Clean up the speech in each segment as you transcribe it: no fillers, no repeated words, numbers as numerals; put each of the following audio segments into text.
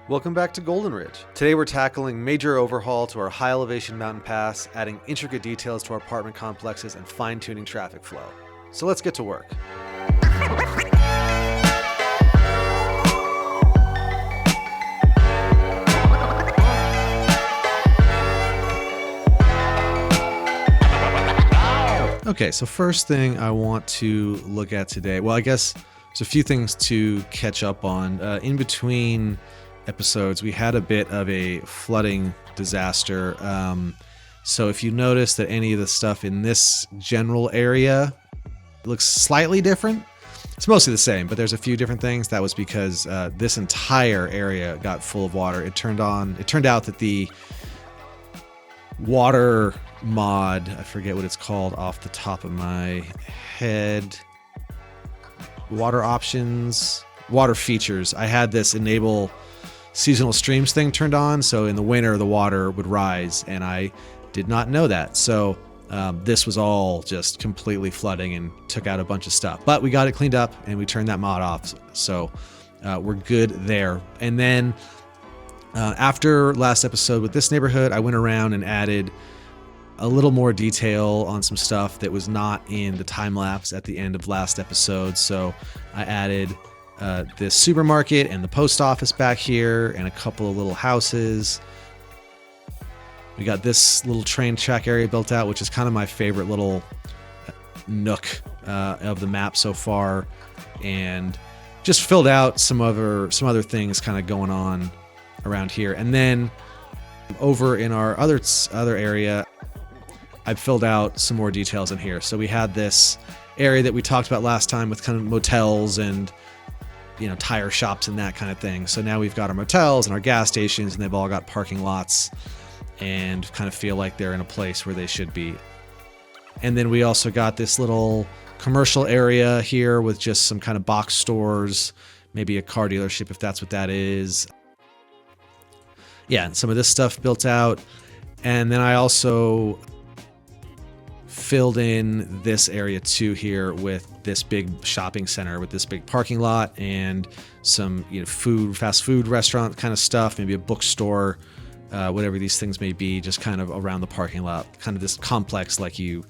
Welcome back to Goldenridge. Today we're tackling major overhaul to our high elevation mountain pass, adding intricate details to our apartment complexes and fine-tuning traffic flow. So let's get to work. Okay, so first thing I want to look at today, well, I guess there's a few things to catch up on. In between episodes, we had a bit of a flooding disaster. So if you notice that any of the stuff in this general area looks slightly different, it's mostly the same, but there's a few different things. That was because this entire area got full of water. It turned out that the water mod, I forget what it's called off the top of my head, water options, water features. I had this enable seasonal streams thing turned on, so in the winter the water would rise, and I did not know that. So this was all just completely flooding and took out a bunch of stuff, but we got it cleaned up and we turned that mod off, so we're good there. And then after last episode with this neighborhood, I went around and added a little more detail on some stuff that was not in the time lapse at the end of last episode. So I added this supermarket and the post office back here and a couple of little houses. We got this little train track area built out, which is kind of my favorite little nook of the map so far, and just filled out some other things kind of going on around here. And then over in our other area, I filled out some more details in here. So we had this area that we talked about last time with kind of motels and, you know, tire shops and that kind of thing. So now we've got our motels and our gas stations, and they've all got parking lots and kind of feel like they're in a place where they should be. And then we also got this little commercial area here with just some kind of box stores, maybe a car dealership if that's what that is. Yeah, and some of this stuff built out. And then I also filled in this area too here with this big shopping center with this big parking lot and some, you know, fast food restaurant kind of stuff, maybe a bookstore, whatever these things may be, just kind of around the parking lot, kind of this complex like you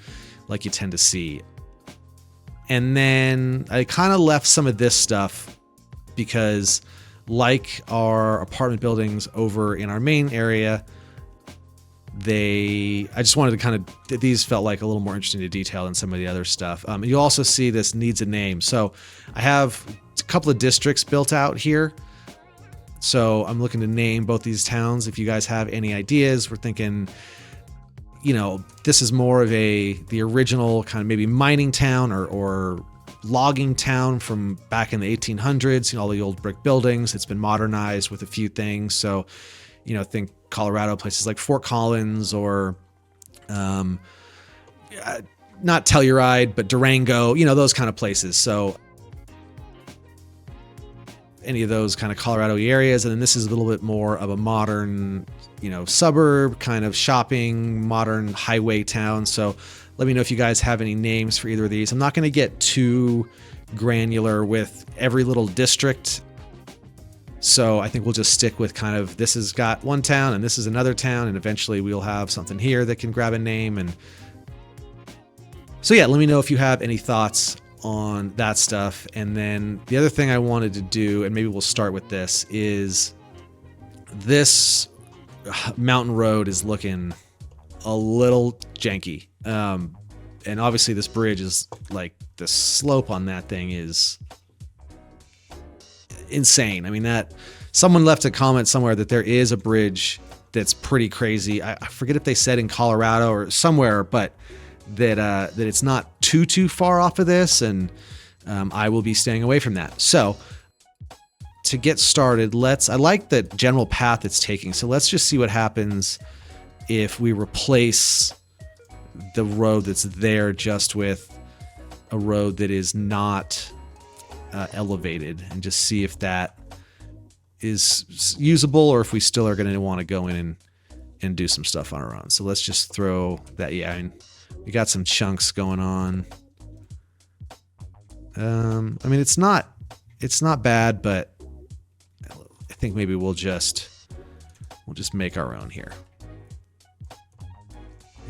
tend to see. And then I kind of left some of this stuff because, like our apartment buildings over in our main area, I just wanted to kind of, these felt like a little more interesting to detail than some of the other stuff. You also see this needs a name. So I have a couple of districts built out here. So I'm looking to name both these towns. If you guys have any ideas, we're thinking, you know, this is more of the original kind of maybe mining town or logging town from back in the 1800s, you know, all the old brick buildings. It's been modernized with a few things. So, you know, think Colorado, places like Fort Collins or not Telluride, but Durango, you know, those kind of places. So any of those kind of Colorado areas. And then this is a little bit more of a modern, you know, suburb kind of shopping, modern highway town. So let me know if you guys have any names for either of these. I'm not going to get too granular with every little district. So I think we'll just stick with kind of, this has got one town and this is another town, and eventually we'll have something here that can grab a name. And so yeah, let me know if you have any thoughts on that stuff. And then the other thing I wanted to do, and maybe we'll start with this, is this mountain road is looking a little janky. And obviously this bridge is like, the slope on that thing is insane. I mean, that someone left a comment somewhere that there is a bridge that's pretty crazy. I forget if they said in Colorado or somewhere, but that it's not too far off of this, and I will be staying away from that. So to get started, I like the general path it's taking. So let's just see what happens if we replace the road that's there just with a road that is not elevated, and just see if that is usable or if we still are going to want to go in and do some stuff on our own. So let's just throw that. Yeah, I mean, we got some chunks going on. I mean, it's not bad, but think maybe we'll just make our own here.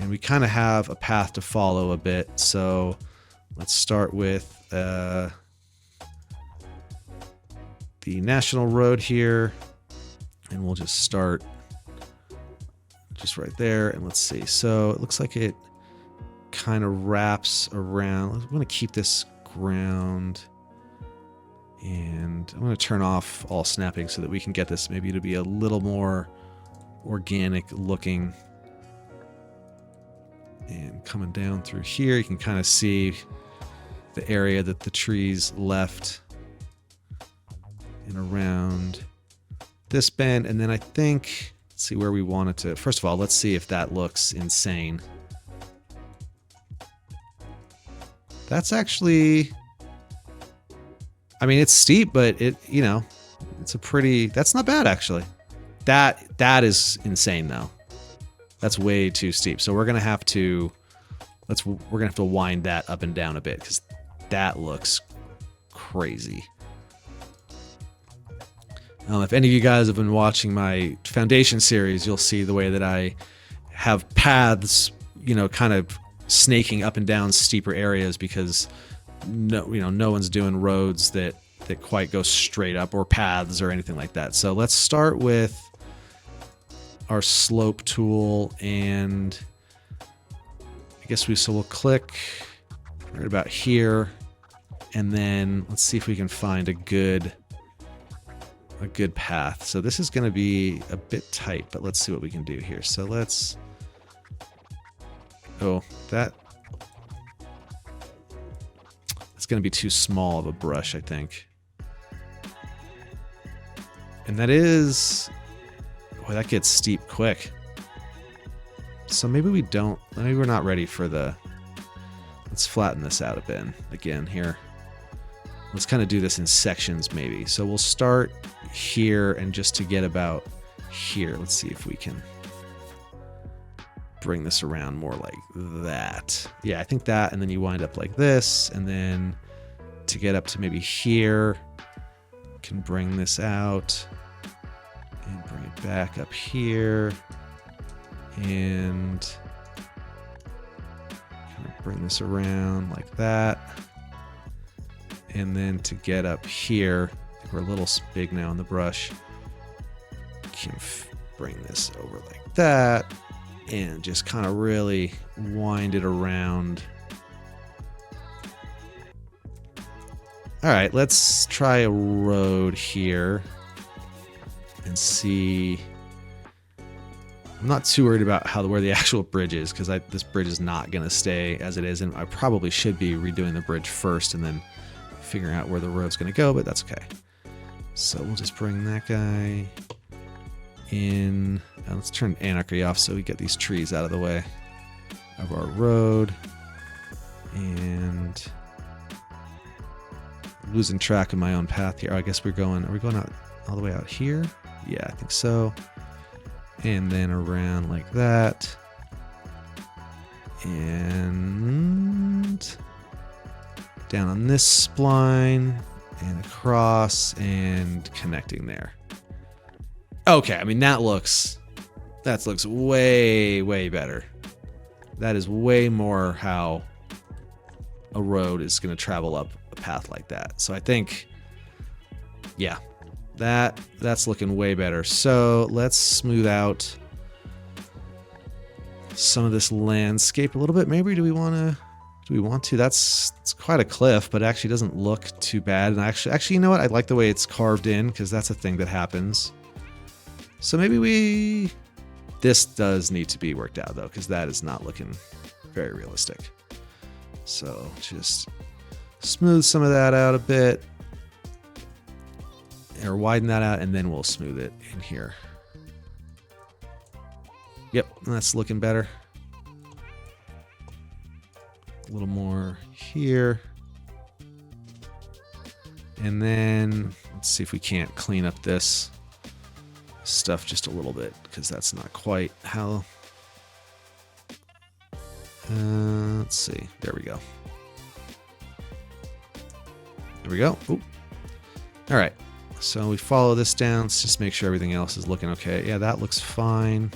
And we kind of have a path to follow a bit. So let's start with the national road here. And we'll just start just right there. And let's see. So it looks like it kind of wraps around. I'm going to keep this ground. And I'm going to turn off all snapping so that we can get this maybe to be a little more organic looking. And coming down through here, you can kind of see the area that the trees left and around this bend. And then I think, let's see where we want it to. First of all, let's see if that looks insane. That's actually, I mean, it's steep, but it, you know, it's a pretty, that's not bad actually. That is insane though. That's way too steep. So we're gonna have to wind that up and down a bit because that looks crazy. If any of you guys have been watching my foundation series, you'll see the way that I have paths, you know, kind of snaking up and down steeper areas because no one's doing roads that quite go straight up or paths or anything like that. So let's start with our slope tool, and I guess we'll click right about here, and then let's see if we can find a good path. So this is going to be a bit tight, but let's see what we can do here. So let's, that's going to be too small of a brush, I think. And that is, boy, that gets steep quick. So maybe we're not ready for let's flatten this out a bit again here. Let's kind of do this in sections maybe. So we'll start here, and just to get about here, let's see if we can bring this around more like that. Yeah, I think that, and then you wind up like this, and then to get up to maybe here, can bring this out and bring it back up here, and kind of bring this around like that. And then to get up here, we're a little big now in the brush, can bring this over like that and just kind of really wind it around. All right, let's try a road here and see. I'm not too worried about where the actual bridge is, because this bridge is not going to stay as it is, and I probably should be redoing the bridge first and then figuring out where the road's going to go, but that's okay. So we'll just bring that guy in. Now let's turn Anarchy off so we get these trees out of the way of our road. And losing track of my own path here. I guess are we going out all the way out here? Yeah, I think so. And then around like that. And down on this spline and across and connecting there. Okay, I mean that looks way, way better. That is way more how a road is going to travel up a path like that. So I think, yeah, that's looking way better. So let's smooth out some of this landscape a little bit. Maybe do we want to? It's quite a cliff, but it actually doesn't look too bad. And actually, you know what? I like the way it's carved in, because that's a thing that happens. So maybe this does need to be worked out though, because that is not looking very realistic. So just smooth some of that out a bit, or widen that out, and then we'll smooth it in here. Yep, that's looking better. A little more here. And then let's see if we can't clean up this stuff just a little bit, because that's not quite how. Let's see. There we go. There we go. Ooh. All right. So we follow this down. Let's just make sure everything else is looking okay. Yeah, that looks fine.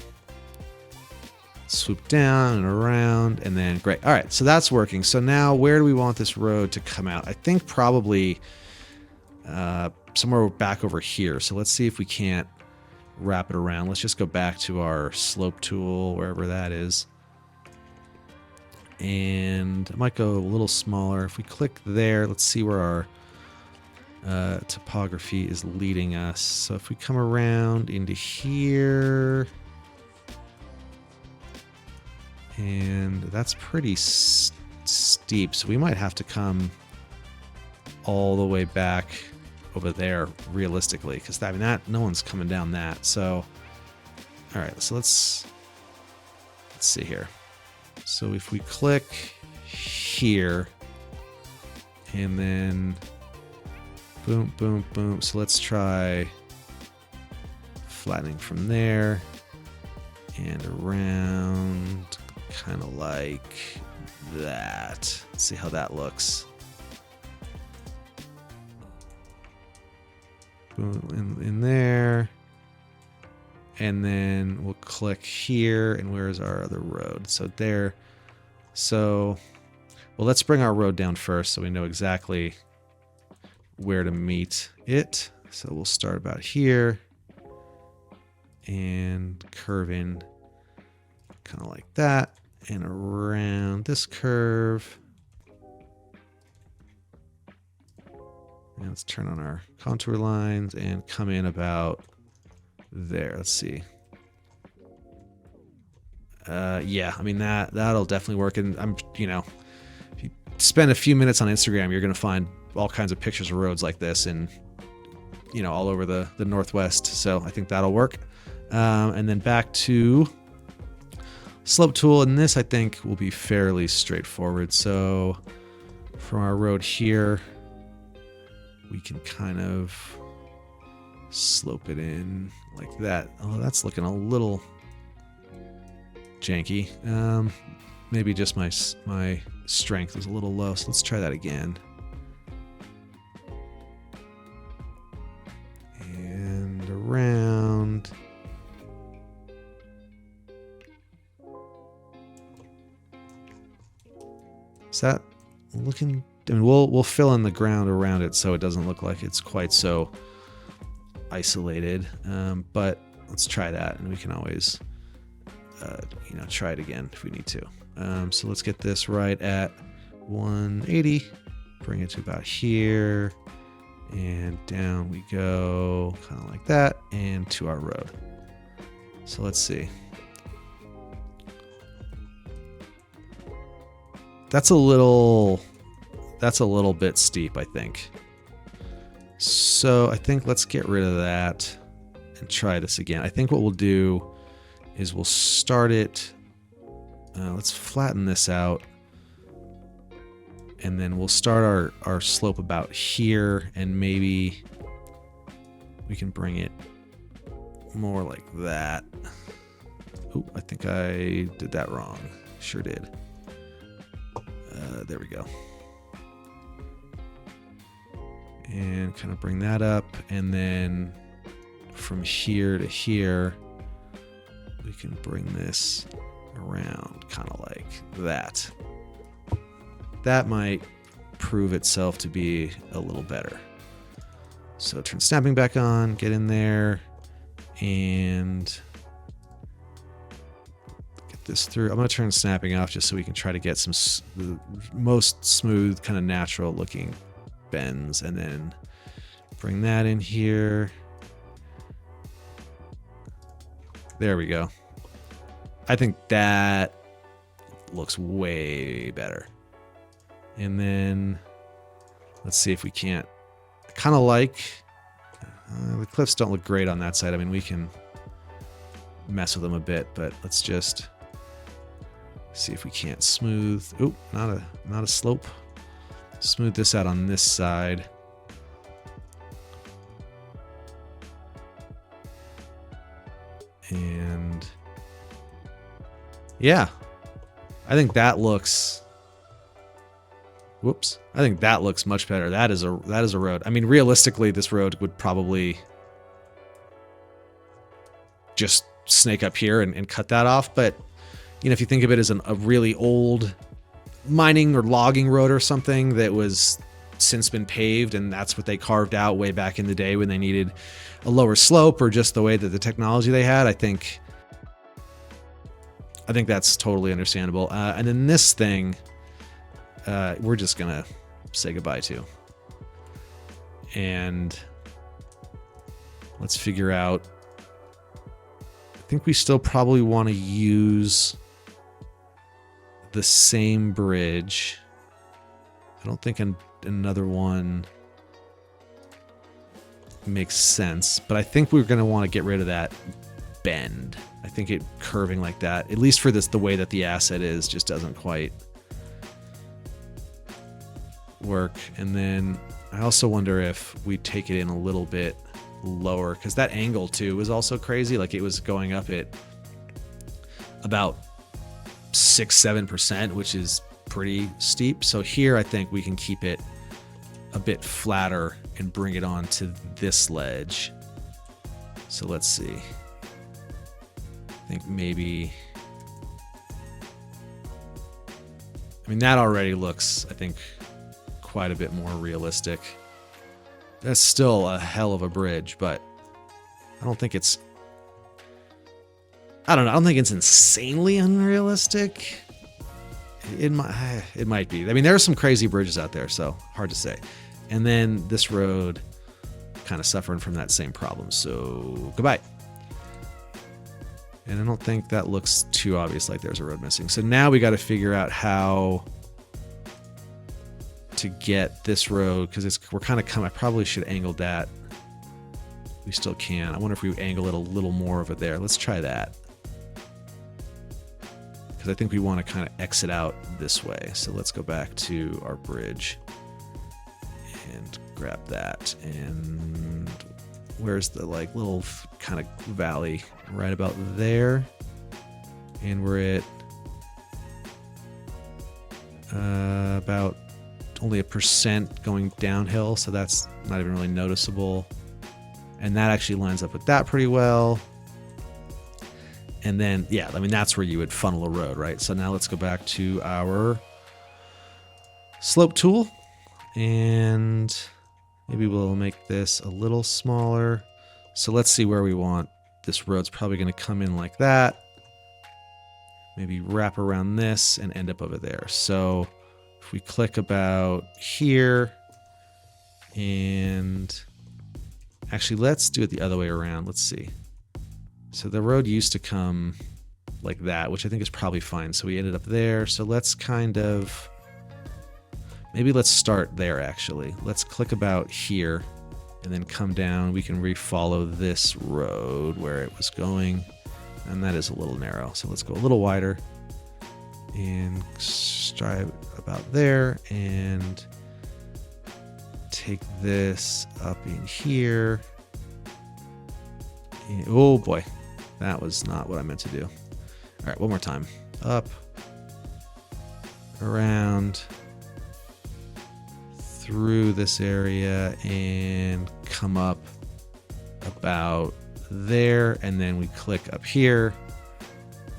Swoop down and around, and then great. All right, so that's working. So now where do we want this road to come out? I think probably somewhere back over here. So let's see if we can't wrap it around. Let's just go back to our slope tool, wherever that is. And I might go a little smaller. If we click there, let's see where our topography is leading us. So if we come around into here, and that's pretty steep, so we might have to come all the way back over there realistically, because I mean that no one's coming down that. So all right, so let's see here. So if we click here and then boom, boom, boom. So let's try flattening from there and around, kind of like that. Let's see how that looks. Boom, in there. And then we'll click here, and where's our other road? So there. So, well, let's bring our road down first so we know exactly where to meet it. So we'll start about here and curve in kind of like that and around this curve. And let's turn on our contour lines and come in about there. Let's see. Yeah, I mean that'll definitely work. And I'm, you know, if you spend a few minutes on Instagram, you're gonna find all kinds of pictures of roads like this, and you know, all over the Northwest. So I think that'll work. And then back to slope tool, and this I think will be fairly straightforward. So from our road here, we can kind of slope it in like that. Oh, that's looking a little janky. Maybe just my strength is a little low, so let's try that again. And around. Is that looking? I mean, we'll fill in the ground around it so it doesn't look like it's quite so isolated. But let's try that, and we can always, you know, try it again if we need to. So let's get this right at 180. Bring it to about here, and down we go, kind of like that, and to our road. So let's see. That's a little bit steep, I think. So I think let's get rid of that and try this again. I think what we'll do is we'll start it. Let's flatten this out. And then we'll start our slope about here, and maybe we can bring it more like that. Oh, I think I did that wrong. Sure did. There we go. And kind of bring that up, and then from here to here, we can bring this around kind of like that. That might prove itself to be a little better. So turn snapping back on, get in there, and get this through. I'm going to turn snapping off just so we can try to get the most smooth, kind of natural looking bends, and then bring that in here. There we go. I think that looks way better. And then let's see if we can't, kind of like, the cliffs don't look great on that side. I mean, we can mess with them a bit, but let's just see if we can't smooth. Oop, not a slope. Smooth this out on this side. And yeah, I think that looks Whoops. I think that looks much better. That is a road. I mean, realistically, this road would probably just snake up here and cut that off. But, you know, if you think of it as a really old mining or logging road or something that was since been paved, and that's what they carved out way back in the day when they needed a lower slope or just the way that the technology they had, I think that's totally understandable. And then this thing, we're just gonna say goodbye to. And let's figure out, I think we still probably want to use the same bridge. I don't think another one makes sense, but I think we're going to want to get rid of that bend. I think it curving like that, at least for this, the way that the asset is, just doesn't quite work. And then I also wonder if we take it in a little bit lower, because that angle too was also crazy. Like, it was going up at about 6-7%, which is pretty steep. So here I think we can keep it a bit flatter and bring it on to this ledge. So let's see. I think maybe, I mean, that already looks, I think, quite a bit more realistic. That's still a hell of a bridge, but I don't think it's, I don't think it's insanely unrealistic. It might be. I mean, there are some crazy bridges out there, so hard to say. And then this road kind of suffering from that same problem. So goodbye. And I don't think that looks too obvious, like there's a road missing. So now we got to figure out how to get this road, because we're kind of coming. I probably should angle that. We still can. I wonder if we angle it a little more over there. Let's try that, because I think we want to kind of exit out this way. So let's go back to our bridge and grab that. And where's the like little kind of valley? Right about there. And we're at about only 1% going downhill, so that's not even really noticeable. And that actually lines up with that pretty well. And then, yeah, I mean, that's where you would funnel a road, right? So now let's go back to our slope tool, and maybe we'll make this a little smaller. So let's see where we want. This road's probably going to come in like that. Maybe wrap around this and end up over there. So if we click about here, and actually let's do it the other way around. Let's see. So the road used to come like that, which I think is probably fine. So we ended up there. So let's kind of, maybe let's start there actually. Let's click about here and then come down. We can refollow this road where it was going. And that is a little narrow. So let's go a little wider and strive about there and take this up in here. And, oh boy, that was not what I meant to do. All right, one more time. Up, around, through this area, and come up about there, and then we click up here,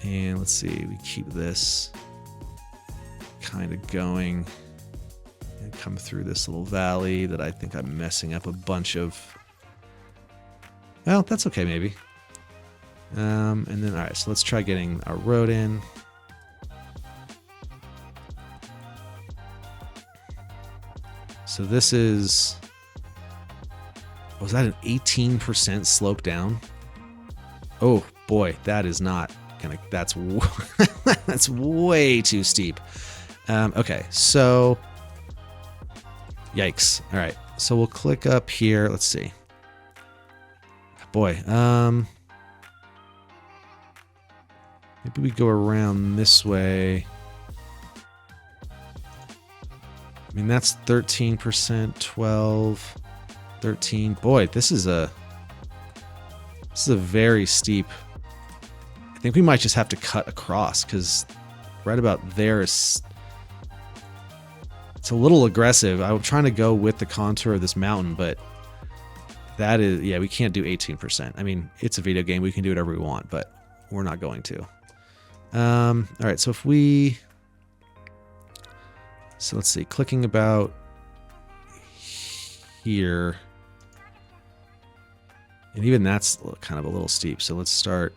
and let's see, we keep this kind of going and come through this little valley that I think I'm messing up a bunch of. Well, that's okay, maybe. And then, all right, so let's try getting our road in. So this is, was that an 18% slope down? Oh boy, that is not gonna, that's that's way too steep. Okay, so yikes. All right, so we'll click up here. Let's see. Boy, maybe we go around this way. I mean, that's 13%, 12, 13. Boy, this is a very steep. I think we might just have to cut across, because right about there is, It's a little aggressive. I'm trying to go with the contour of this mountain, but that is, yeah, we can't do 18%. I mean, it's a video game. We can do whatever we want, but we're not going to. All right, so if we... So let's see, clicking about here. And even that's kind of a little steep. So let's start...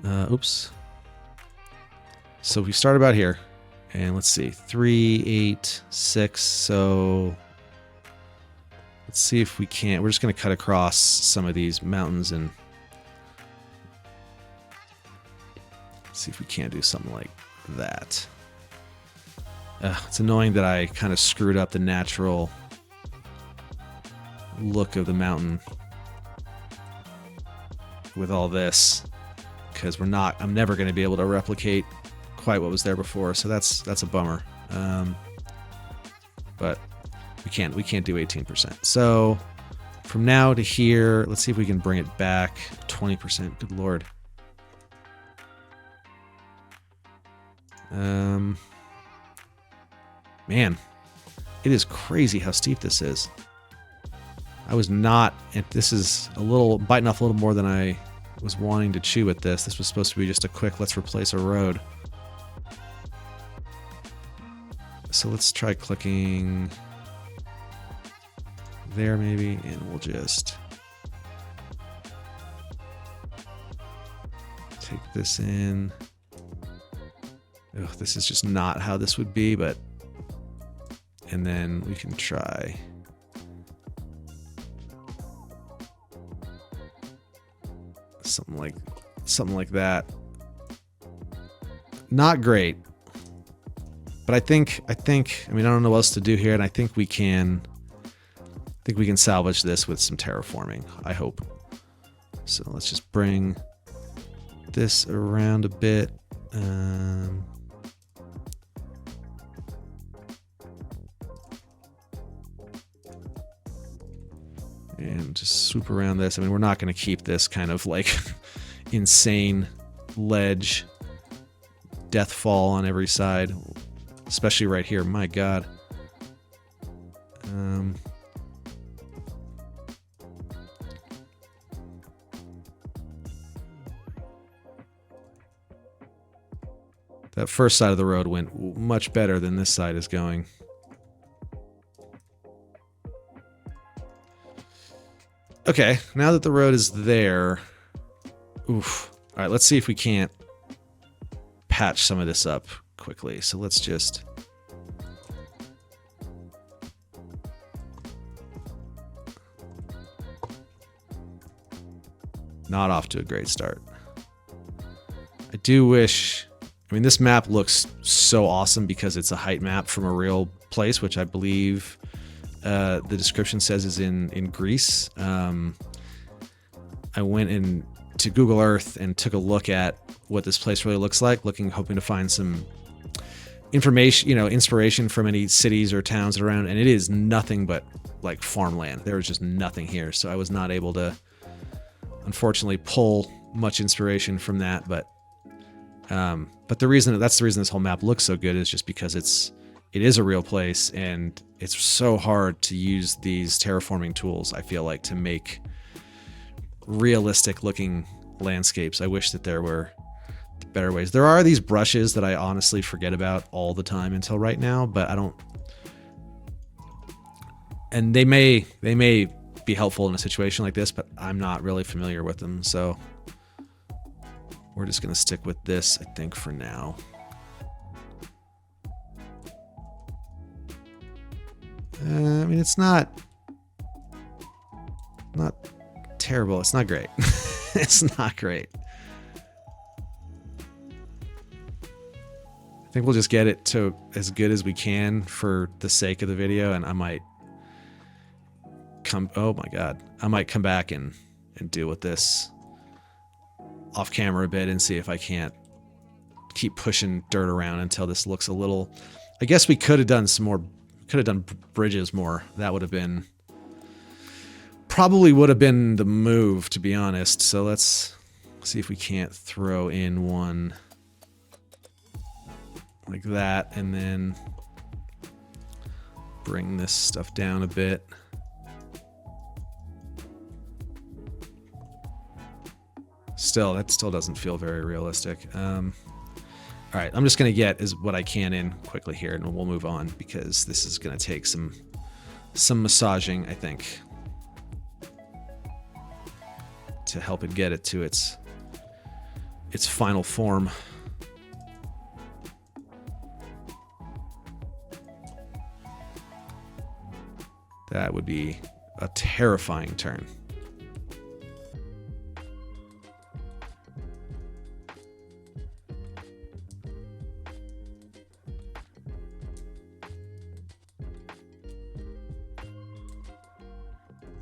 oops. So we start about here. And let's see, 3, 8, 6. So let's see if we can't. We're just going to cut across some of these mountains and see if we can't do something like that. It's annoying that I kind of screwed up the natural look of the mountain with all this, because I'm never going to be able to replicate quite what was there before, so that's a bummer. But we can't do 18%. So from now to here, let's see if we can bring it back 20%. Good lord. Man, it is crazy how steep this is. I was not, and this is a little biting off a little more than I was wanting to chew with this. This was supposed to be just a quick let's replace a road. So let's try clicking there maybe, and we'll just take this in. Ugh, this is just not how this would be, but, and then we can try something like that. Not great. But I mean, I don't know what else to do here, and I think we can salvage this with some terraforming, I hope. So let's just bring this around a bit. And just swoop around this. I mean, we're not going to keep this kind of like insane ledge death fall on every side. Especially right here, my god. That first side of the road went much better than this side is going. Okay, now that the road is there, oof. All right, let's see if we can't patch some of this up quickly. So let's just not off to a great start. I do wish, I mean, this map looks so awesome because it's a height map from a real place, which I believe the description says is in Greece. I went to Google Earth and took a look at what this place really looks like, hoping to find some information, inspiration from any cities or towns around, and it is nothing but like farmland. There was just nothing here, so I was not able to, unfortunately, pull much inspiration from that. But that's the reason this whole map looks so good is just because it is a real place, and it's so hard to use these terraforming tools, I feel like, to make realistic looking landscapes. I wish that there were better ways. There are these brushes that I honestly forget about all the time until right now, but I don't, and they may be helpful in a situation like this, but I'm not really familiar with them, so we're just going to stick with this, I think, for now. I mean, it's not terrible. It's not great. It's not great. I think we'll just get it to as good as we can for the sake of the video, and I might oh my god, I might come back and deal with this off camera a bit and see if I can't keep pushing dirt around until this looks a little, I guess we could have done some more, could have done bridges more. That would have been, probably would have been the move, to be honest. So let's see if we can't throw in one like that, and then bring this stuff down a bit. Still, that still doesn't feel very realistic. All right, I'm just going to get what I can in quickly here, and we'll move on because this is going to take some massaging, I think, to help it get it to its final form. That would be a terrifying turn.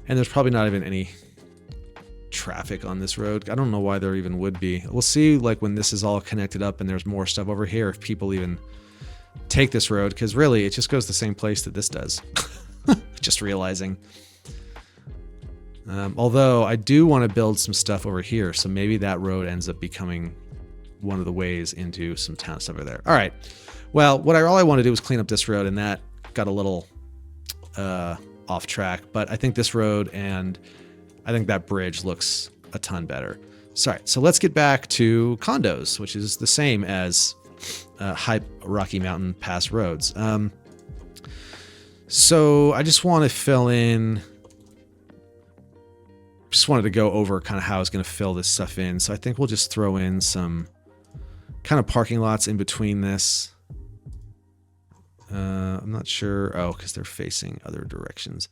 And there's probably not even any traffic on this road. I don't know why there even would be. We'll see, like, when this is all connected up and there's more stuff over here, if people even take this road, because really it just goes the same place that this does. Just realizing. Although I do want to build some stuff over here, so maybe that road ends up becoming one of the ways into some town stuff over there. All right. Well, all I want to do is clean up this road, and that got a little off track. But I think this road and I think that bridge looks a ton better. Sorry. So let's get back to condos, which is the same as high Rocky Mountain Pass roads. So I just want to fill in. Just wanted to go over kind of how I was going to fill this stuff in. So I think we'll just throw in some kind of parking lots in between this. I'm not sure. Oh, because they're facing other directions.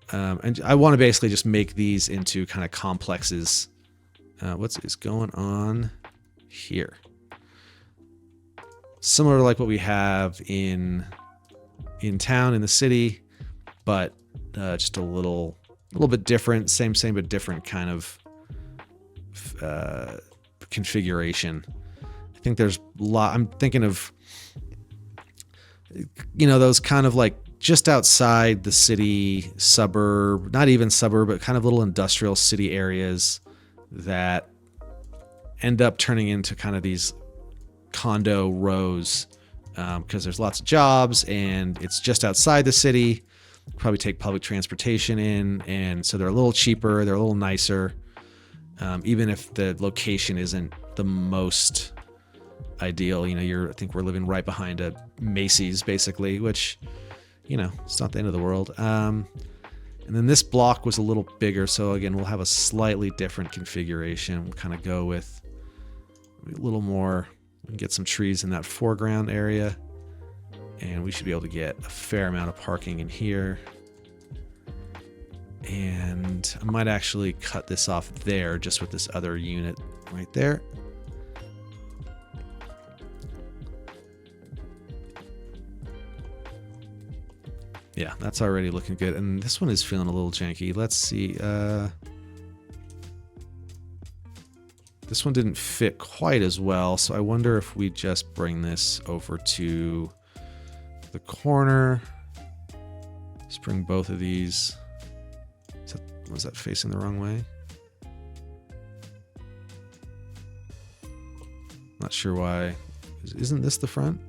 And I want to basically just make these into kind of complexes. What is going on here? Similar to like what we have in town, in the city, but just a little bit different. Same but different kind of configuration. I think there's a lot. I'm thinking of, those kind of like just outside the city suburb, not even suburb, but kind of little industrial city areas that end up turning into kind of these condo rows, because there's lots of jobs and it's just outside the city. Probably take public transportation in, and so they're a little cheaper, they're a little nicer, even if the location isn't the most ideal. I think we're living right behind a Macy's basically, which, it's not the end of the world. And then this block was a little bigger, so again, we'll have a slightly different configuration. We'll kind of go with a little more, we can get some trees in that foreground area, and we should be able to get a fair amount of parking in here. And I might actually cut this off there just with this other unit right there. Yeah, that's already looking good. And this one is feeling a little janky. Let's see. This one didn't fit quite as well, so I wonder if we just bring this over to the corner. Just bring both of these. Was that facing the wrong way? Not sure why. Isn't this the front?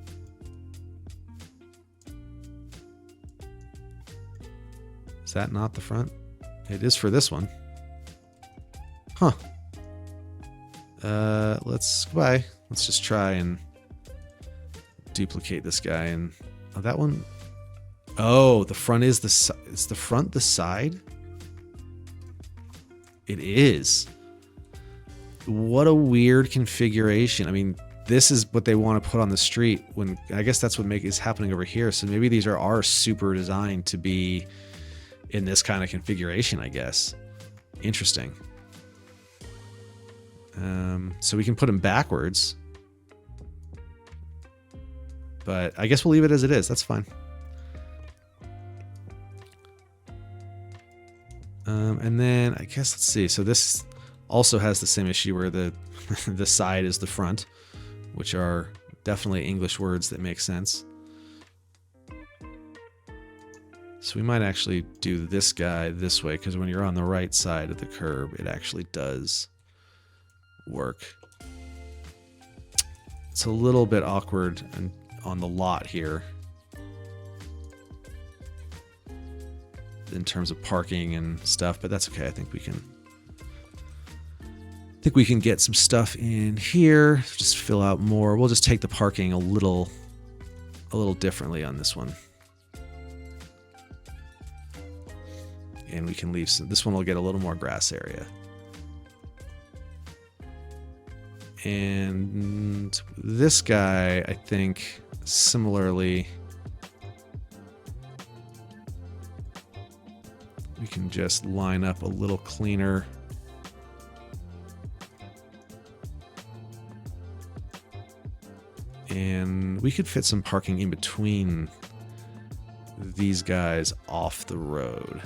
Is that not the front? It is for this one. Huh. Let's just try and duplicate this guy. And that one. Oh, the front is is the front the side? It is. What a weird configuration. I mean, this is what they want to put on the street. When I guess that's what is happening over here. So maybe these are super designed to be in this kind of configuration, I guess. Interesting. So we can put them backwards. But I guess we'll leave it as it is. That's fine. And then I guess, let's see. So this also has the same issue where the the side is the front, which are definitely English words that make sense. So we might actually do this guy this way, because when you're on the right side of the curb, it actually does work. It's a little bit awkward on the lot here in terms of parking and stuff, but that's okay. I think we can get some stuff in here. Just fill out more. We'll just take the parking a little differently on this one. And we can leave some, this one will get a little more grass area. And this guy, I think, similarly, we can just line up a little cleaner. And we could fit some parking in between these guys off the road.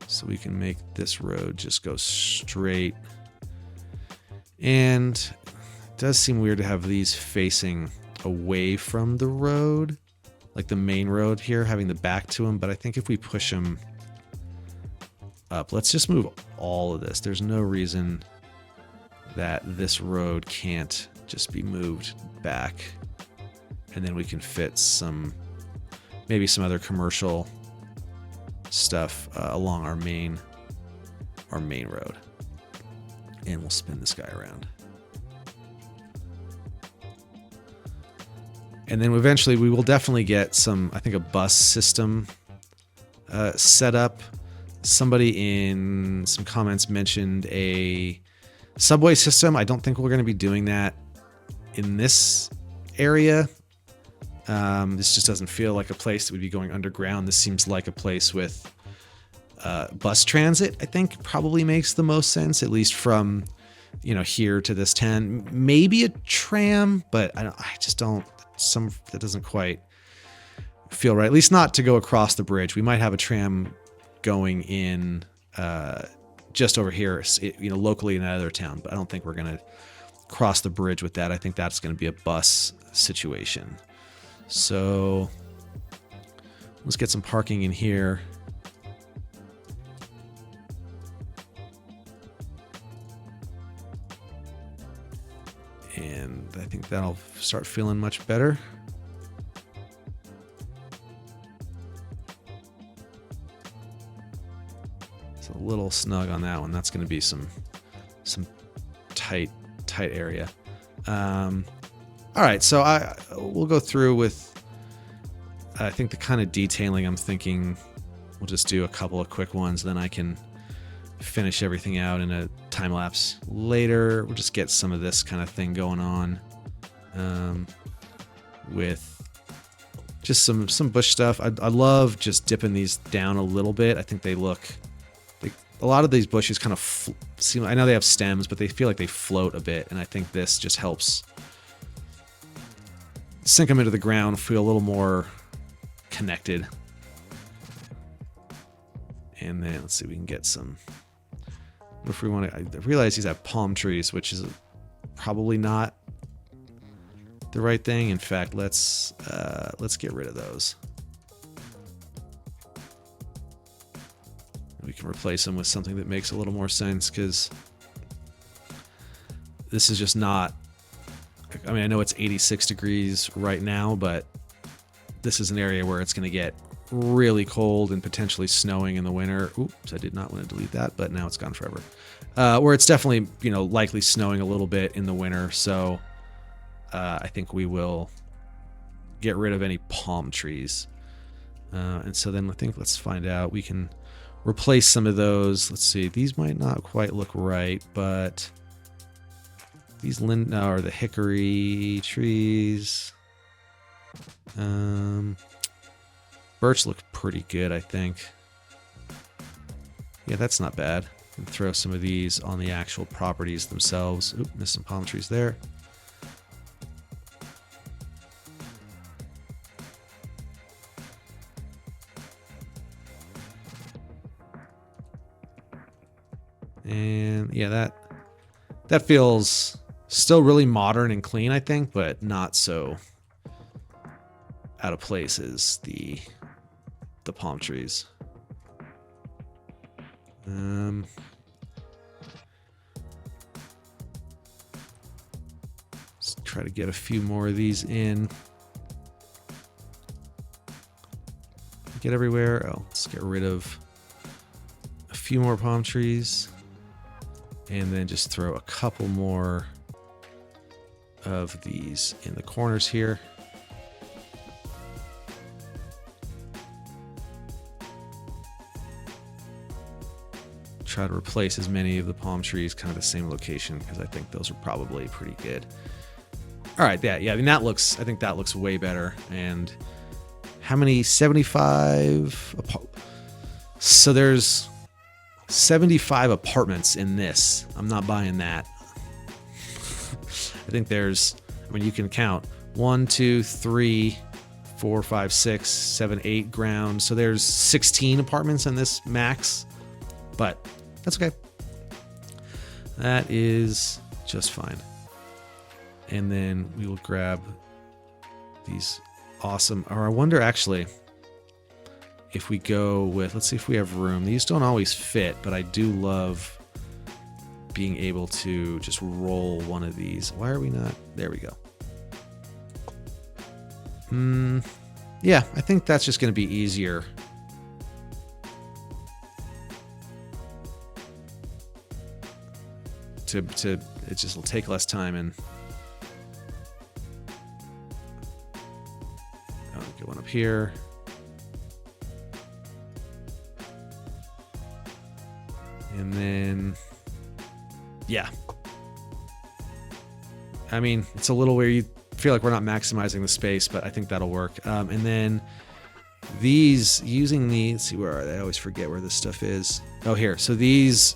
So we can make this road just go straight. And it does seem weird to have these facing away from the road, like the main road here, having the back to them. But I think if we push them up, let's just move all of this. There's no reason that this road can't just be moved back. And then we can fit maybe some other commercial stuff along our main road. And we'll spin this guy around. And then eventually we will definitely get I think a bus system set up. Somebody in some comments mentioned a subway system. I don't think we're going to be doing that in this area. This just doesn't feel like a place that would be going underground. This seems like a place with bus transit. I think probably makes the most sense, at least from here to this 10. Maybe a tram, but I just don't. That doesn't quite feel right. At least not to go across the bridge. We might have a tram going in just over here, locally in another town, but I don't think we're going to cross the bridge with that. I think that's going to be a bus situation. So let's get some parking in here. And I think that'll start feeling much better. It's a little snug on that one. That's going to be some tight area. All right, so we'll go through with, I think, the kind of detailing I'm thinking. We'll just do a couple of quick ones, then I can finish everything out in a time lapse later. We'll just get some of this kind of thing going on with just some bush stuff. I love just dipping these down a little bit. I think a lot of these bushes kind of seem, I know they have stems, but they feel like they float a bit, and I think this just helps sink them into the ground, feel a little more connected. And then let's see if we can get some. If we want to, I realize these have palm trees, which is probably not the right thing. In fact, let's get rid of those. We can replace them with something that makes a little more sense, because this is just not. I mean, I know it's 86 degrees right now, but this is an area where it's going to get really cold and potentially snowing in the winter. Oops, I did not want to delete that, but now it's gone forever. Where it's definitely, likely snowing a little bit in the winter. So I think we will get rid of any palm trees. And so then let's find out. We can replace some of those. Let's see. These might not quite look right, but these or the hickory trees. Birch look pretty good, I think. Yeah, that's not bad. And throw some of these on the actual properties themselves. Oop, missed some palm trees there. And yeah, that feels still really modern and clean, I think, but not so out of place as the palm trees. try to get a few more of these in. Get everywhere. Oh, let's get rid of a few more palm trees. And then just throw a couple more of these in the corners here. Try to replace as many of the palm trees kind of the same location, because I think those are probably pretty good. All right, yeah, I mean I think that looks way better. And how many? 75. So there's 75 apartments in this. I'm not buying that. I think there's, I mean, you can count 1, 2, 3, 4, 5, 6, 7, 8 ground. So there's 16 apartments in this max, but that's okay. That is just fine. And then we will grab these awesome, or I wonder actually if we go with, let's see if we have room. These don't always fit, but I do love being able to just roll one of these. Why are we not? There we go. Yeah, I think that's just going to be easier. It just will take less time. And I'll get one up here. And then, yeah. I mean, it's a little where you feel like we're not maximizing the space, but I think that'll work. And then these, using the, let's see, where are they? I always forget where this stuff is. Oh, here. So these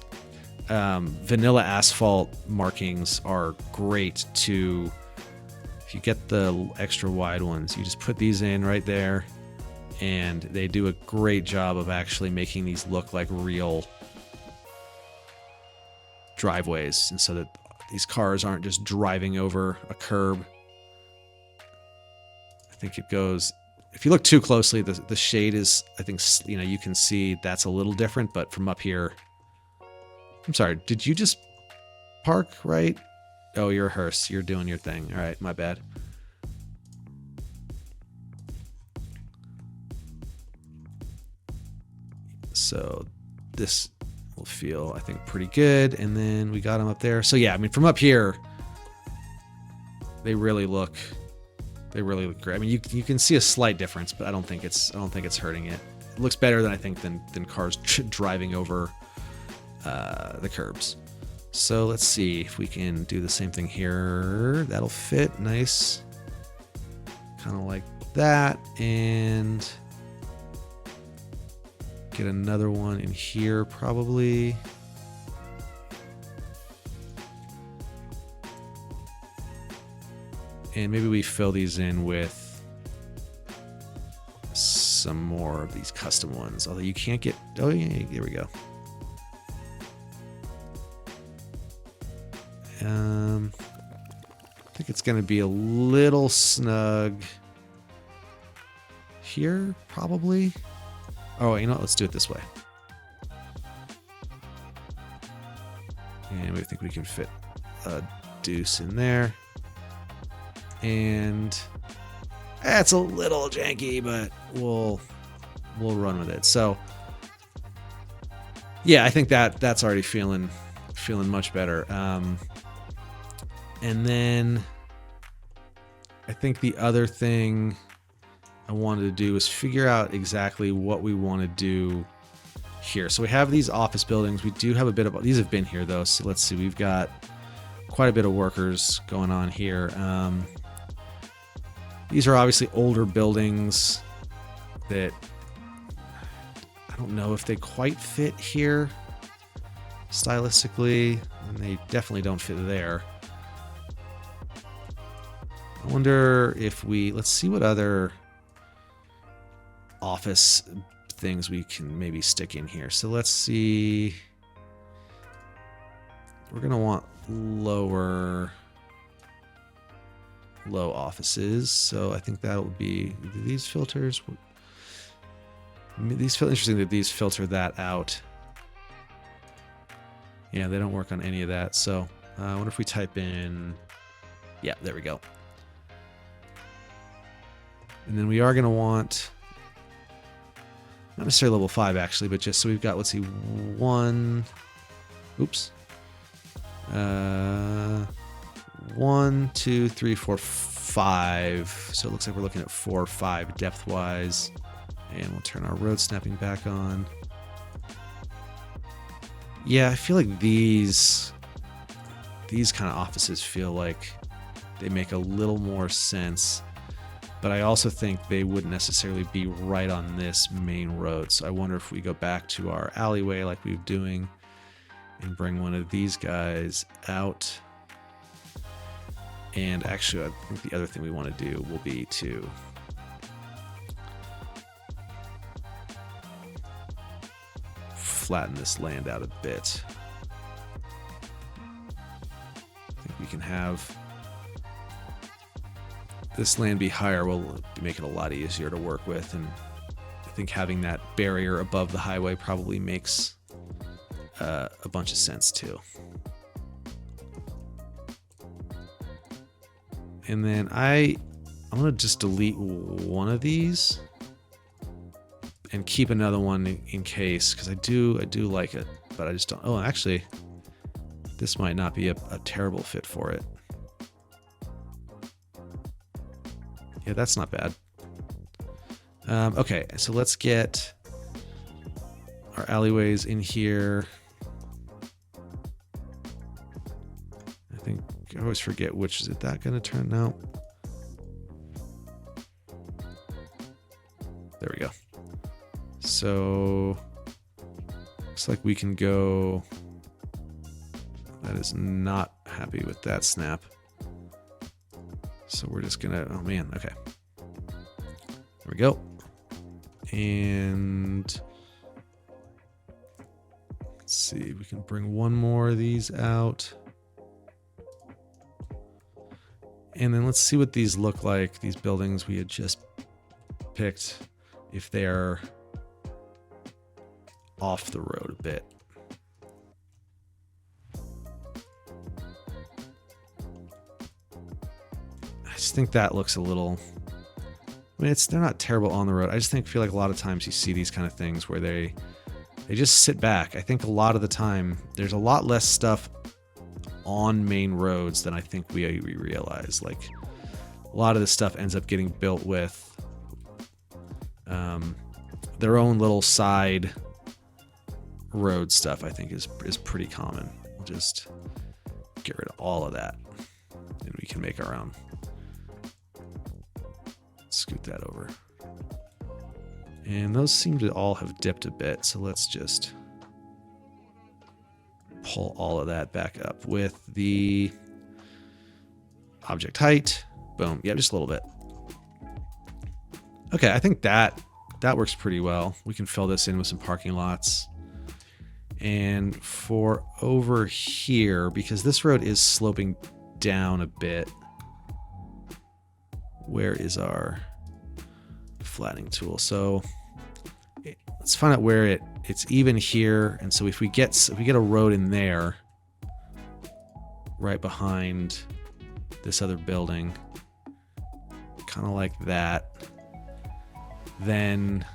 vanilla asphalt markings are great to, if you get the extra wide ones, you just put these in right there, and they do a great job of actually making these look like real driveways, and so that these cars aren't just driving over a curb. I think it goes, if you look too closely, the shade is, I think, you know, you can see that's a little different, but from up here, I'm sorry, did you just park right? Oh, you're a hearse, you're doing your thing. All right, my bad. So this will feel, I think, pretty good. And then we got them up there. So yeah, I mean, from up here, they really look great. I mean, you can see a slight difference, but I don't think it's hurting it. It looks better than I think than cars driving over the curbs. So let's see if we can do the same thing here. That'll fit nice, kind of like that, and get another one in here probably. And maybe we fill these in with some more of these custom ones. Although you can't get, oh yeah, there we go. I think it's going to be a little snug here, probably. Oh, you know what? Let's do it this way. And we think we can fit a deuce in there. And it's a little janky, but we'll run with it. So yeah, I think that's already feeling much better. And then I think the other thing I wanted to do is figure out exactly what we want to do here. So we have these office buildings. We do have a bit of, these have been here though. So let's see, we've got quite a bit of workers going on here. These are obviously older buildings that I don't know if they quite fit here stylistically, and they definitely don't fit there. I wonder if let's see what other office things we can maybe stick in here. So let's see. We're going to want low offices. So I think that would be these filters. These feel interesting that these filter that out. Yeah, they don't work on any of that. So I wonder if we type in, Yeah, there we go. And then we are going to want, not necessarily level 5 actually, but just so we've got, let's see, 1, oops. 1, 2, 3, 4, 5. So it looks like we're looking at 4 or 5 depth-wise. And we'll turn our road snapping back on. Yeah, I feel like these kind of offices feel like they make a little more sense. But I also think they wouldn't necessarily be right on this main road. So I wonder if we go back to our alleyway like we were doing and bring one of these guys out. And actually, I think the other thing we want to do will be to flatten this land out a bit. I think we can have this land be higher will make it a lot easier to work with, and I think having that barrier above the highway probably makes a bunch of sense too. And then I'm gonna just delete one of these and keep another one in case, because I do like it, but I just don't. Oh, actually, this might not be a terrible fit for it. Yeah, that's not bad. Okay, so let's get our alleyways in here. I think I always forget which is that going to turn out. There we go. So looks like we can go. That is not happy with that snap. So we're just gonna, oh man, okay. There we go. And let's see, we can bring one more of these out. And then let's see what these look like, these buildings we had just picked, if they're off the road a bit. I just think that looks a little, I mean, they're not terrible on the road. I just feel like a lot of times you see these kind of things where they just sit back. I think a lot of the time there's a lot less stuff on main roads than I think we realize. Like a lot of this stuff ends up getting built with their own little side road stuff. I think is pretty common. We'll just get rid of all of that and we can make our own. Scoot that over. And those seem to all have dipped a bit, so let's just pull all of that back up with the object height. Boom. Yeah, just a little bit. Okay, I think that works pretty well. We can fill this in with some parking lots. And for over here, because this road is sloping down a bit, where is our flattening tool? So let's find out where it's even here. And so if we get a road in there, right behind this other building, kind of like that, then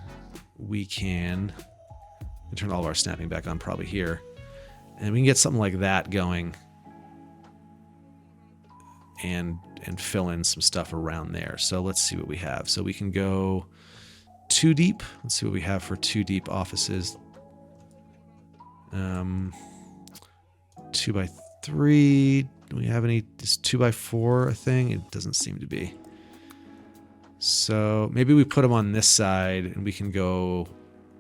we can turn all of our snapping back on probably here, and we can get something like that going and fill in some stuff around there. So let's see what we have. So we can go 2 deep. Let's see what we have for 2 deep offices. 2 by 3. Do we have any? Is 2 by 4 a thing? It doesn't seem to be. So maybe we put them on this side and we can go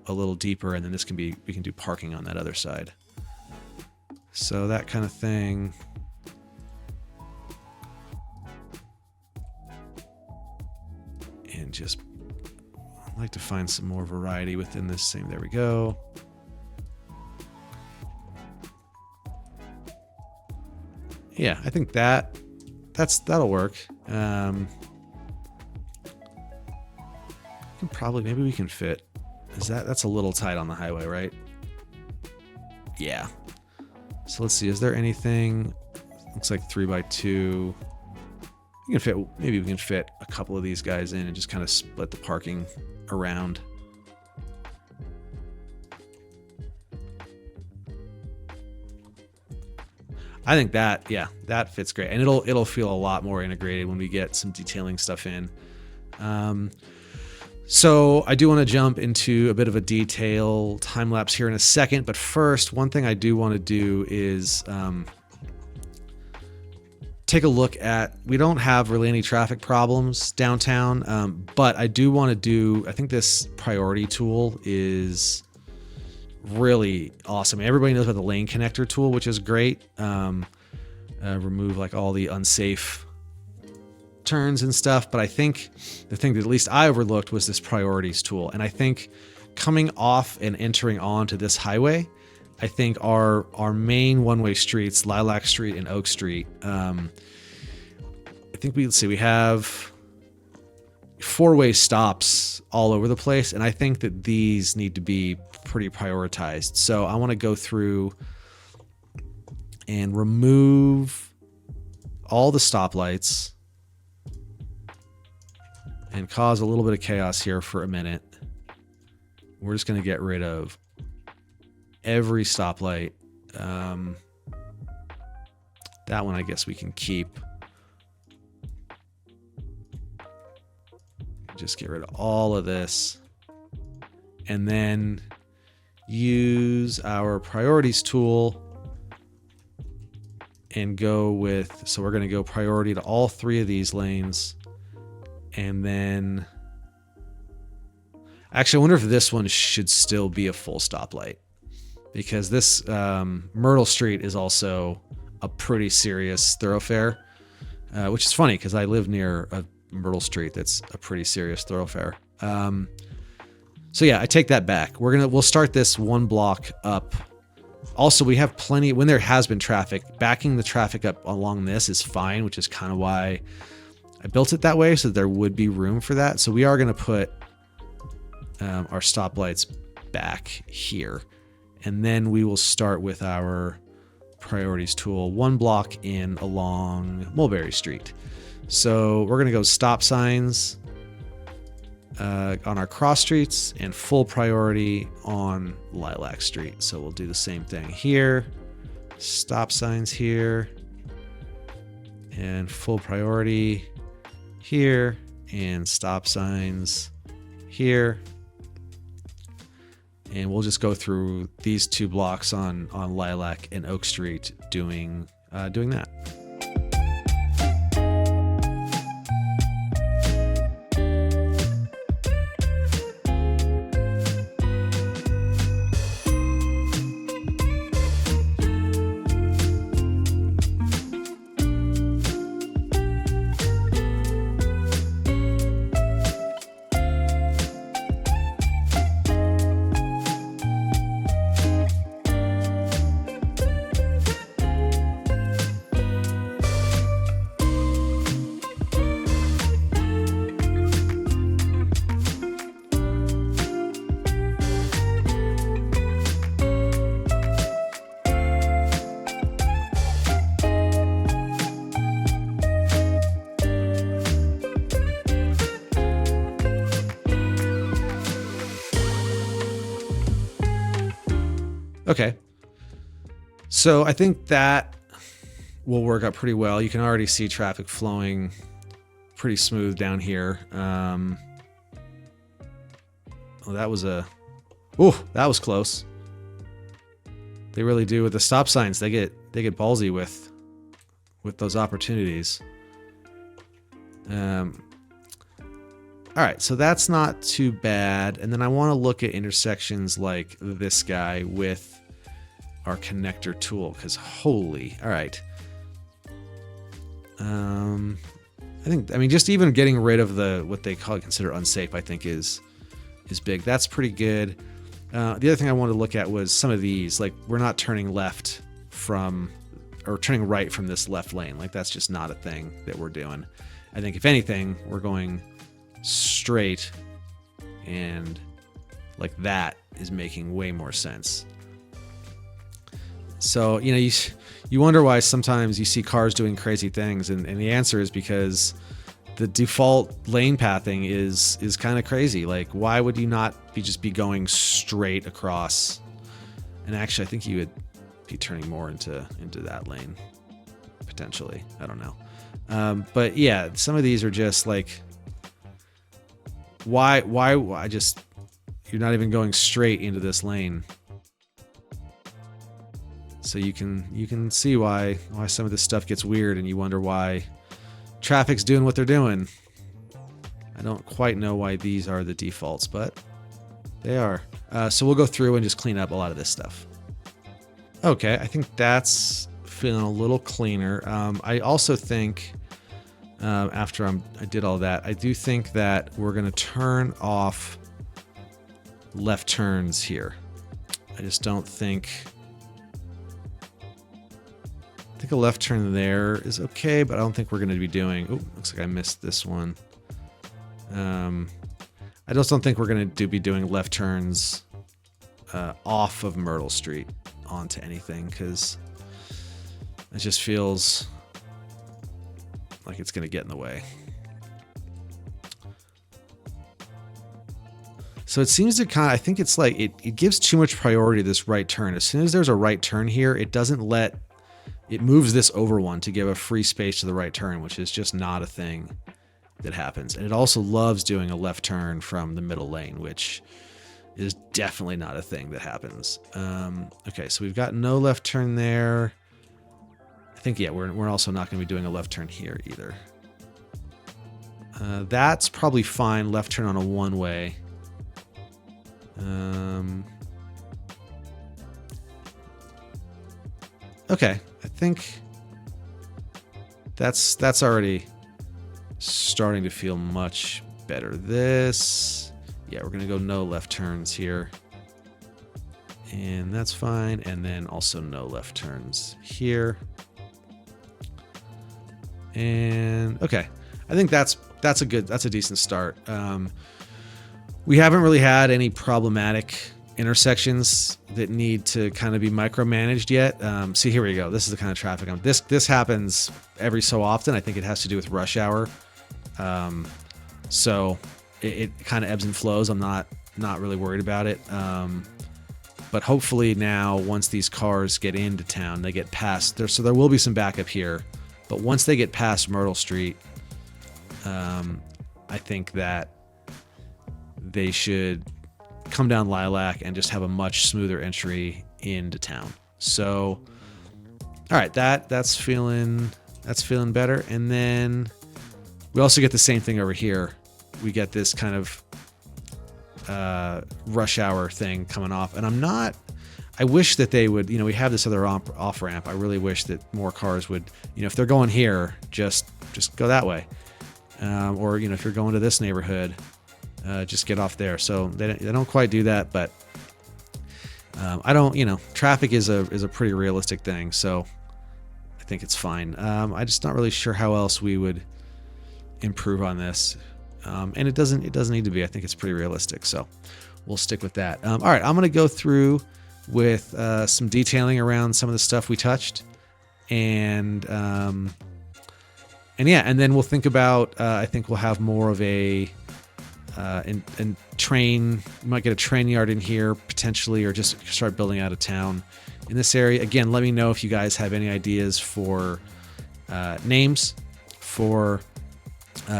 a little deeper, and then this can be, we can do parking on that other side. So that kind of thing. And just, I'd like to find some more variety within this same. There we go. Yeah, I think that'll work. Maybe we can fit. That's a little tight on the highway, right? Yeah. So let's see. Is there anything? Looks like 3 by 2. we can fit, maybe we can fit a couple of these guys in and just kind of split the parking around. I think that, yeah, that fits great, and it'll feel a lot more integrated when we get some detailing stuff in. So I do want to jump into a bit of a detail time lapse here in a second, but first, one thing I do want to do is take a look at, we don't have really any traffic problems downtown, but I do want to do, I think this priority tool is really awesome. Everybody knows about the lane connector tool, which is great. Remove like all the unsafe turns and stuff, but I think the thing that at least I overlooked was this priorities tool. And I think coming off and entering onto this highway, I think our main one-way streets, Lilac Street and Oak Street, I think we have 4-way stops all over the place, and I think that these need to be pretty prioritized. So I want to go through and remove all the stoplights and cause a little bit of chaos here for a minute. We're just going to get rid of every stoplight. That one I guess we can keep. Just get rid of all of this. And then use our priorities tool and go with, so we're going to go priority to all 3 of these lanes. And then, actually, I wonder if this one should still be a full stoplight, because this Myrtle Street is also a pretty serious thoroughfare, which is funny because I live near a Myrtle Street that's a pretty serious thoroughfare. So yeah, I take that back. We'll start this 1 block up. Also, we have plenty, when there has been traffic, backing the traffic up along this is fine, which is kind of why I built it that way, so that there would be room for that. So we are going to put our stoplights back here. And then we will start with our priorities tool 1 block in along Mulberry Street. So we're going to go stop signs on our cross streets and full priority on Lilac Street. So we'll do the same thing here. Stop signs here. And full priority here. And stop signs here. And we'll just go through these 2 blocks on Lilac and Oak Street doing that. Okay, so I think that will work out pretty well. You can already see traffic flowing pretty smooth down here. Oh, that was close. They really do with the stop signs. They get ballsy with those opportunities. All right, so that's not too bad. And then I want to look at intersections like this guy with our connector tool, because holy, all right. I mean, just even getting rid of what they consider unsafe, I think is big. That's pretty good. The other thing I wanted to look at was some of these, like we're not turning left from, or turning right from this left lane. Like that's just not a thing that we're doing. I think if anything, we're going straight, and like that is making way more sense. So, you know, you wonder why sometimes you see cars doing crazy things, and the answer is because the default lane pathing is kind of crazy. Like, why would you not just be going straight across? And actually, I think you would be turning more into that lane potentially. I don't know. But yeah, some of these are just like, why you're not even going straight into this lane. So you can see why some of this stuff gets weird, and you wonder why traffic's doing what they're doing. I don't quite know why these are the defaults, but they are. So we'll go through and just clean up a lot of this stuff. Okay, I think that's feeling a little cleaner. I also think after I did all that, I do think that we're going to turn off left turns here. I just don't think... I think a left turn there is okay, but I don't think we're going to be doing... Oh, looks like I missed this one. I just don't think we're going to be doing left turns off of Myrtle Street onto anything, because it just feels like it's going to get in the way. So it seems to kind of... I think it's like it gives too much priority to this right turn. As soon as there's a right turn here, it doesn't let... It moves this over one to give a free space to the right turn, which is just not a thing that happens. And it also loves doing a left turn from the middle lane, which is definitely not a thing that happens. Okay, so we've got no left turn there. I think, yeah, we're also not going to be doing a left turn here either. That's probably fine. Left turn on a one-way. Okay, I think that's already starting to feel much better. This, yeah, we're gonna go no left turns here, and that's fine. And then also no left turns here. And okay, I think that's a decent start. We haven't really had any problematic intersections that need to kind of be micromanaged yet. See, here we go. This is the kind of traffic this happens every so often. I think it has to do with rush hour. So it kind of ebbs and flows. I'm not really worried about it. But hopefully now, once these cars get into town, they get past there. So there will be some backup here, but once they get past Myrtle Street, I think that they should come down Lilac and just have a much smoother entry into town. So, all right, that's feeling better. And then we also get the same thing over here. We get this kind of rush hour thing coming off, and I wish that they would, we have this other off ramp. I really wish that more cars would, if they're going here, just go that way. Or, if you're going to this neighborhood, just get off there. So they don't quite do that, but I don't, traffic is a pretty realistic thing. So I think it's fine. I'm just not really sure how else we would improve on this. And it doesn't need to be. I think it's pretty realistic. So we'll stick with that. All right, I'm going to go through with some detailing around some of the stuff we touched, and yeah, and then we'll think about. I think we'll have more of a and train. We might get a train yard in here potentially, or just start building out a town in this area. Again, let me know if you guys have any ideas for names for.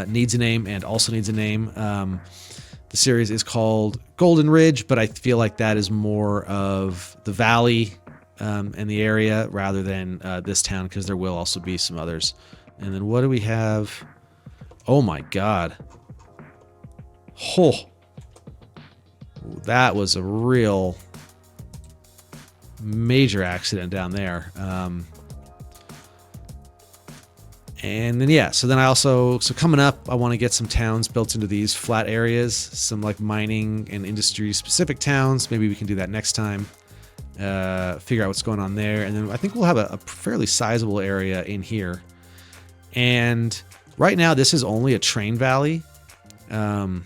Needs a name and also needs a name. The series is called Goldenridge, but I feel like that is more of the valley and the area rather than this town, because there will also be some others. And then what do we have? Oh my God. Oh, that was a real major accident down there. And then, yeah, so then coming up, I want to get some towns built into these flat areas, some like mining and industry specific towns. Maybe we can do that next time, figure out what's going on there. And then I think we'll have a fairly sizable area in here. And right now, this is only a train valley. And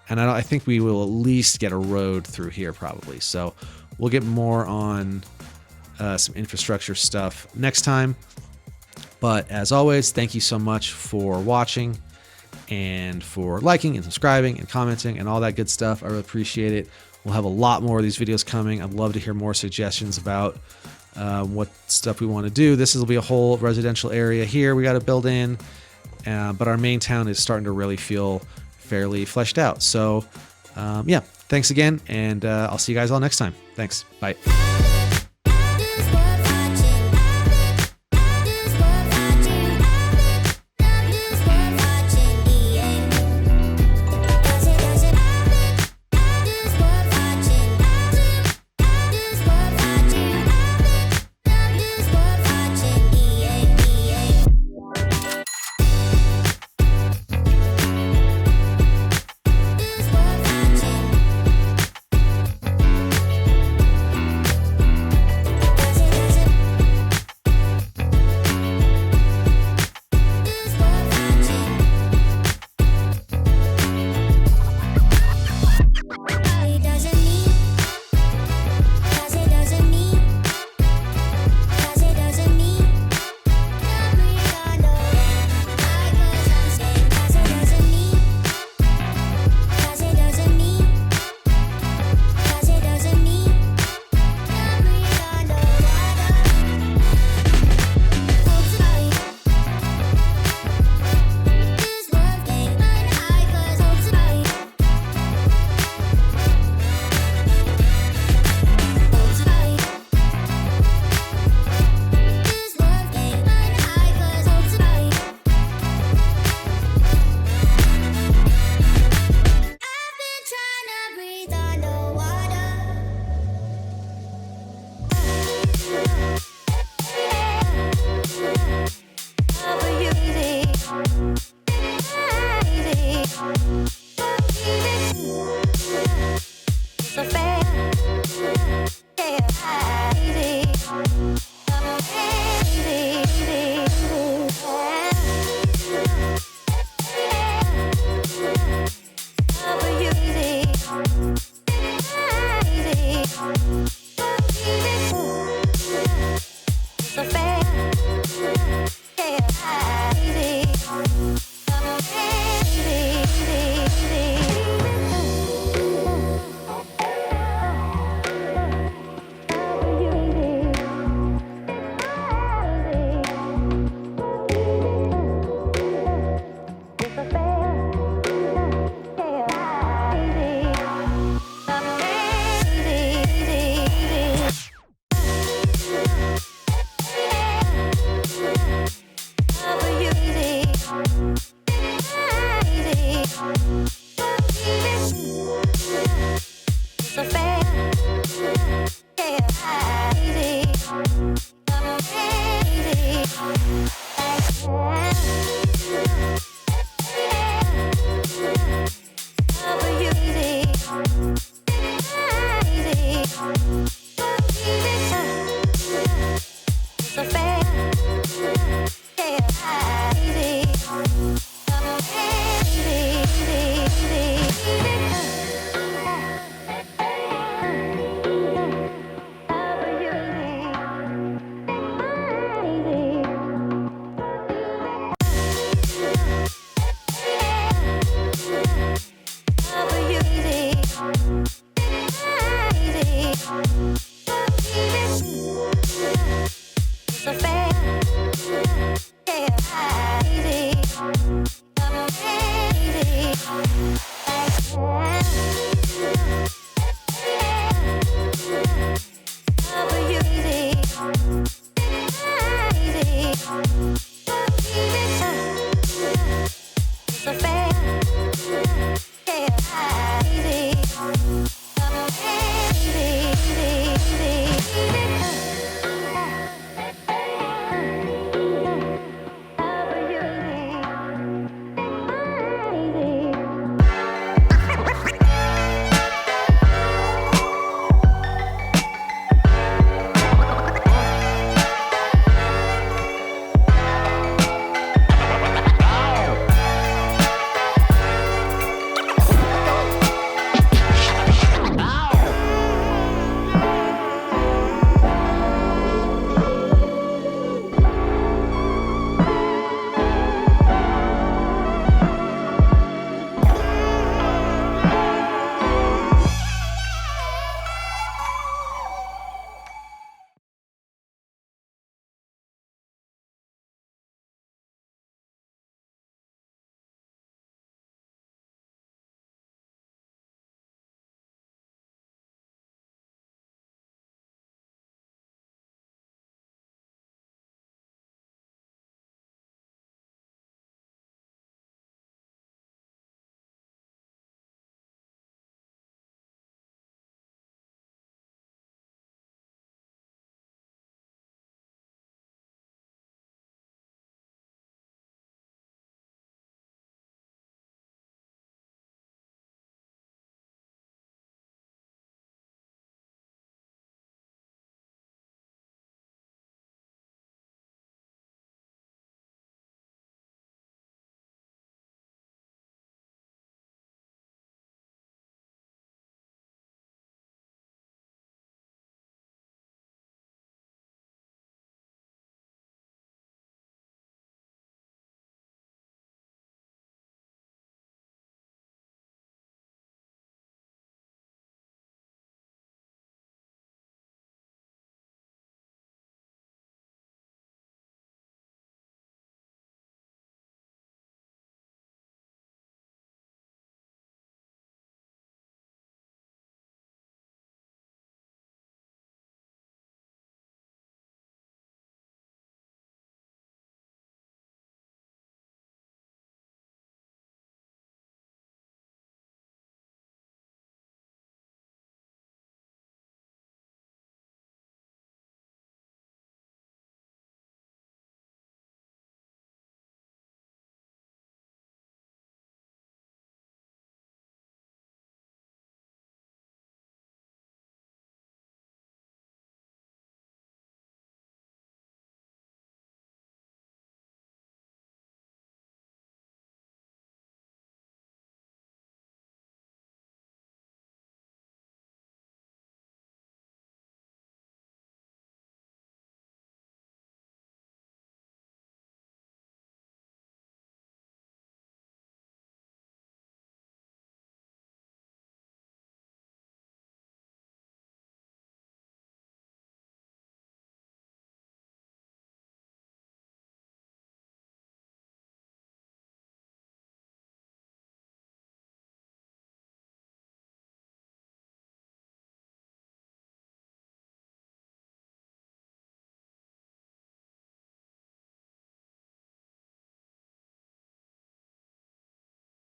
I think we will at least get a road through here probably. So we'll get more on some infrastructure stuff next time. But as always, thank you so much for watching and for liking and subscribing and commenting and all that good stuff. I really appreciate it. We'll have a lot more of these videos coming. I'd love to hear more suggestions about what stuff we want to do. This will be a whole residential area here we got to build in, but our main town is starting to really feel fairly fleshed out. So yeah, thanks again, and I'll see you guys all next time. Thanks. Bye.